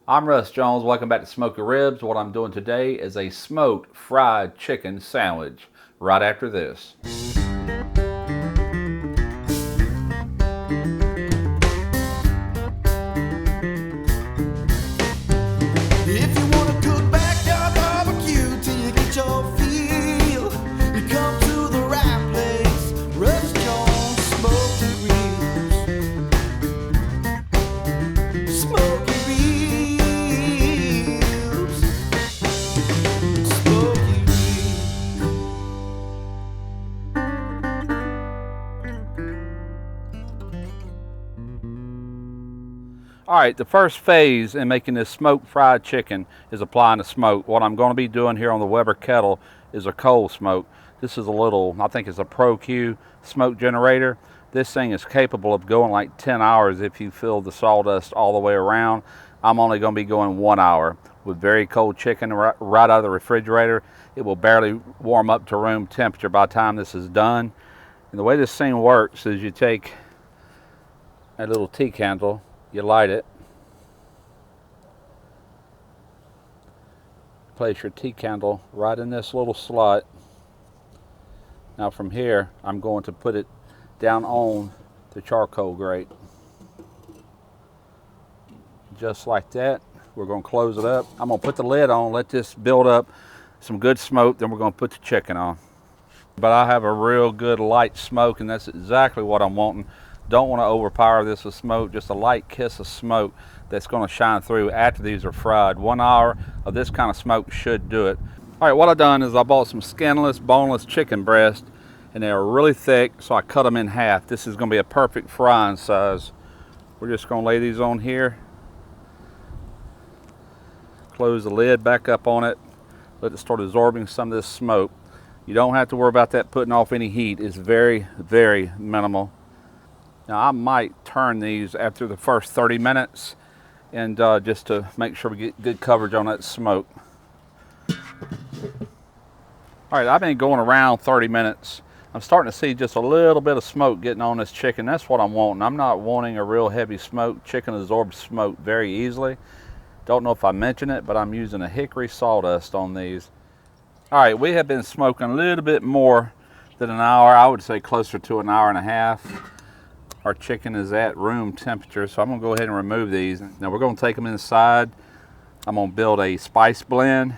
I'm Russ Jones. Welcome back to Smoky Ribs. What I'm doing today is a smoked fried chicken sandwich. Right after this. If you wanna cook backyard barbecue till you get your feel, you come to the right place. Russ Jones Smoky Ribs. Smoky Ribs. Smoky Ribs. All right, the first phase in making this smoked fried chicken is applying the smoke. What I'm going to be doing here on the Weber kettle is a coal smoke. This is a little, I think it's a Pro Q smoke generator. This thing is capable of going like 10 hours if you fill the sawdust all the way around. I'm only going to be going 1 hour with very cold chicken right out of the refrigerator. It will barely warm up to room temperature by the time this is done. And the way this thing works is you take a little tea candle, you light it, place your tea candle right in this little slot. Now from here, I'm going to put it down on the charcoal grate. Just like that. We're going to close it up. I'm going to put the lid on, let this build up some good smoke, then we're going to put the chicken on. But I have a real good light smoke, and that's exactly what I'm wanting. Don't want to overpower this with smoke, just a light kiss of smoke that's going to shine through after these are fried. 1 hour of this kind of smoke should do it. All right, what I've done is I bought some skinless, boneless chicken breast, and they're really thick, so I cut them in half. This is going to be a perfect frying size. We're just going to lay these on here. Close the lid back up on it. Let it start absorbing some of this smoke. You don't have to worry about that putting off any heat. It's very, very minimal. Now I might turn these after the first 30 minutes and just to make sure we get good coverage on that smoke. All right, I've been going around 30 minutes. I'm starting to see just a little bit of smoke getting on this chicken. That's what I'm wanting. I'm not wanting a real heavy smoke. Chicken absorbs smoke very easily. Don't know if I mentioned it, but I'm using a hickory sawdust on these. All right, we have been smoking a little bit more than an hour. I would say closer to an hour and a half. Our chicken is at room temperature, so I'm gonna go ahead and remove these. Now we're gonna take them inside. I'm gonna build a spice blend.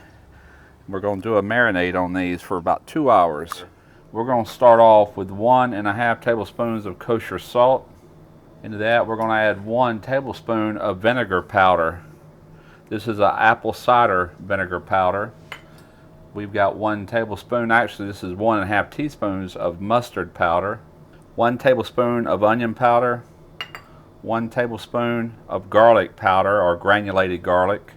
We're gonna do a marinade on these for about 2 hours. We're gonna start off with 1.5 tablespoons of kosher salt. Into that, we're gonna add 1 tablespoon of vinegar powder. This is an apple cider vinegar powder. We've got 1 tablespoon, actually this is 1.5 teaspoons of mustard powder. 1 tablespoon of onion powder, 1 tablespoon of garlic powder or granulated garlic.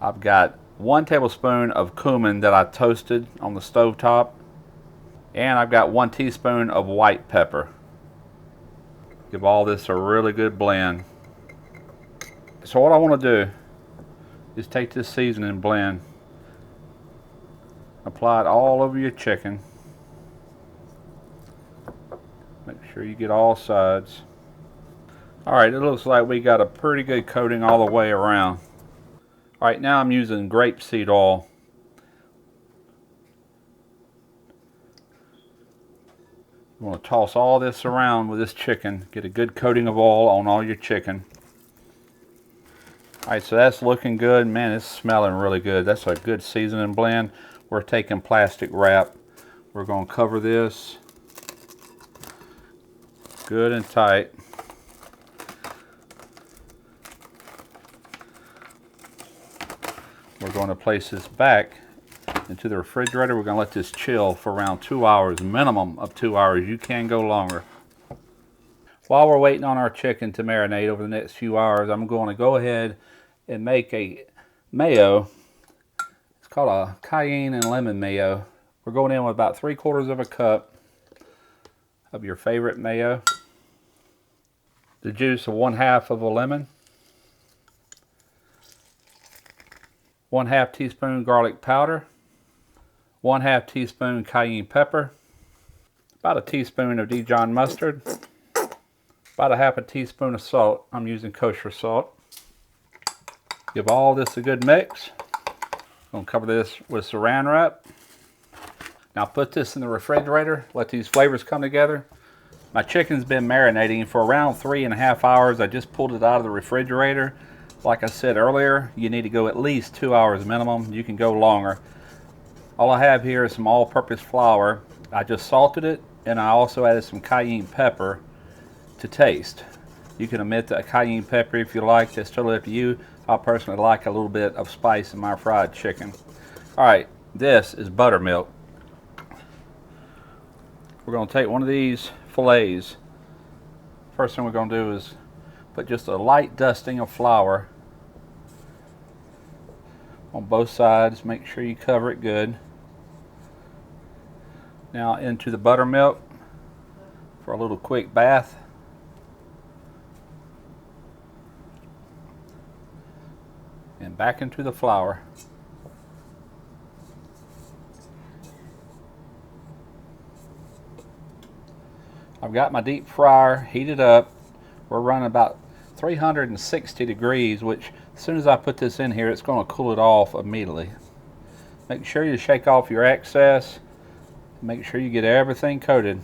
I've got 1 tablespoon of cumin that I toasted on the stove top, and I've got 1 teaspoon of white pepper. Give all this a really good blend. So what I want to do is take this seasoning blend, apply it all over your chicken. Make sure you get all sides. All right, it looks like we got a pretty good coating all the way around. All right, now I'm using grapeseed oil. You want to toss all this around with this chicken. Get a good coating of oil on all your chicken. All right, so that's looking good. Man, it's smelling really good. That's a good seasoning blend. We're taking plastic wrap. We're going to cover this good and tight. We're going to place this back into the refrigerator. We're going to let this chill for around 2 hours, minimum of 2 hours. You can go longer. While we're waiting on our chicken to marinate over the next few hours, I'm going to go ahead and make a mayo. It's called a cayenne and lemon mayo. We're going in with about 3/4 of a cup of your favorite mayo, the juice of 1/2 of a lemon, 1/2 teaspoon garlic powder, 1/2 teaspoon cayenne pepper, about a teaspoon of Dijon mustard, about a 1/2 teaspoon of salt. I'm using kosher salt. Give all this a good mix. Gonna cover this with saran wrap. Now put this in the refrigerator, let these flavors come together. My chicken's been marinating for around 3.5 hours. I just pulled it out of the refrigerator. Like I said earlier, you need to go at least 2 hours minimum. You can go longer. All I have here is some all-purpose flour. I just salted it, and I also added some cayenne pepper to taste. You can omit the cayenne pepper if you like. That's totally up to you. I personally like a little bit of spice in my fried chicken. All right, this is buttermilk. We're going to take one of these fillets. First thing we're going to do is put just a light dusting of flour on both sides. Make sure you cover it good. Now into the buttermilk for a little quick bath. And back into the flour. I've got my deep fryer heated up. We're running about 360 degrees, which as soon as I put this in here, it's going to cool it off immediately. Make sure you shake off your excess. Make sure you get everything coated.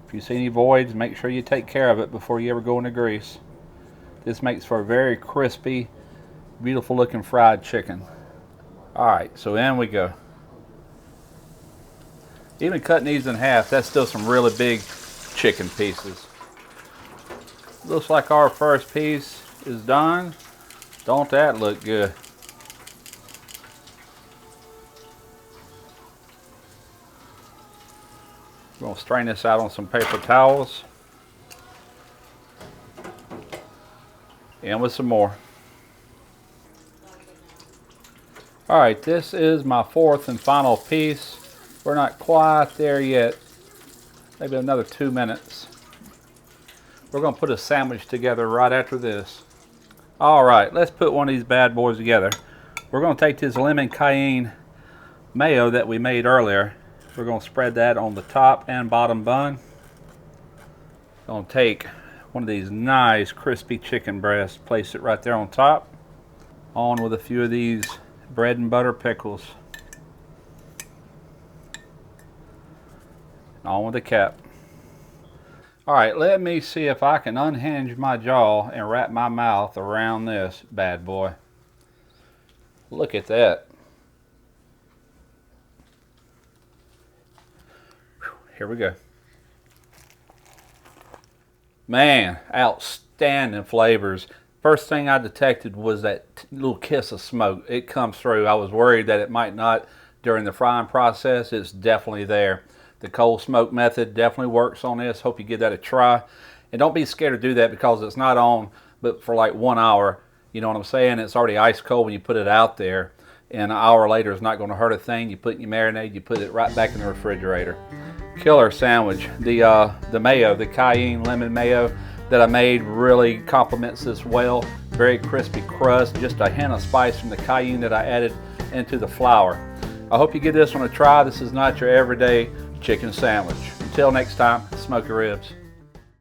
If you see any voids, make sure you take care of it before you ever go into grease. This makes for a very crispy, beautiful looking fried chicken. Alright, so in we go. Even cutting these in half, that's still some really big chicken pieces. Looks like our first piece is done. Don't that look good? We're going to strain this out on some paper towels. And with some more. Alright, this is my fourth and final piece. We're not quite there yet. Maybe another 2 minutes. We're going to put a sandwich together right after this. Alright, let's put one of these bad boys together. We're going to take this lemon cayenne mayo that we made earlier. We're going to spread that on the top and bottom bun. Going to take one of these nice crispy chicken breasts, place it right there on top. On with a few of these bread and butter pickles. On with the cap. Alright, let me see if I can unhinge my jaw and wrap my mouth around this bad boy. Look at that. Here we go. Man, outstanding flavors. First thing I detected was that little kiss of smoke. It comes through. I was worried that it might not during the frying process. It's definitely there. The cold smoke method definitely works on this. Hope you give that a try. And don't be scared to do that because it's not on but for like 1 hour. You know what I'm saying? It's already ice cold when you put it out there. And an hour later it's not going to hurt a thing. You put your marinade, you put it right back in the refrigerator. Killer sandwich. The mayo, the cayenne lemon mayo that I made really complements this well. Very crispy crust, just a hint of spice from the cayenne that I added into the flour. I hope you give this one a try. This is not your everyday chicken sandwich. Until next time, smoky ribs.